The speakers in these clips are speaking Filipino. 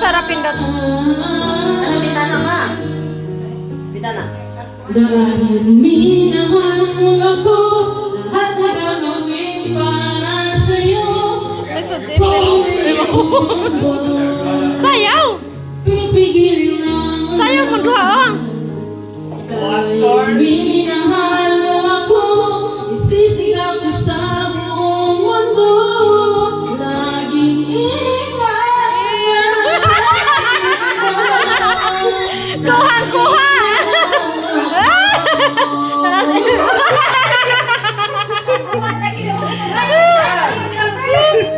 sarap pindot. Ano, bitana ka? Bitana. Dahil minahal mo ako, lahat na gagawin para sa'yo. Lisod si Sayaw! Pipigil na Sayaw mo duha, oh. dahil minahal mo ako, isisigaw ko sa buong mundo. Laging ingat Kuha!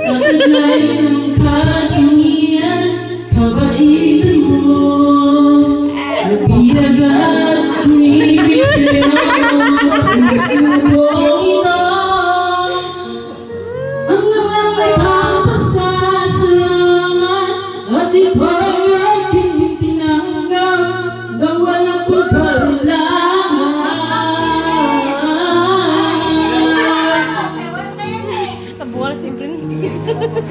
sa taglay ng katangian, kabaitan mo. Nagbiyagat at umibig sa'yo, ang gusto mong ito. Ang nalangay papasasalamat, at ikaw ay tinitinanggap, gawa ng pagkailangan. Kabuwal si Brin.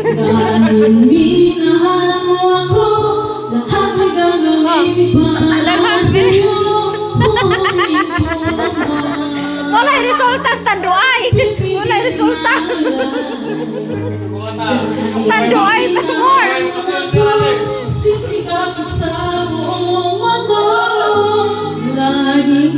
Dahil minahal mo ako, lahat na gagawin para sa'yo. Wala resulta sa tanduay. Wala resulta. Tanduay pa more. Sisigaw ko sa buong mundo, laging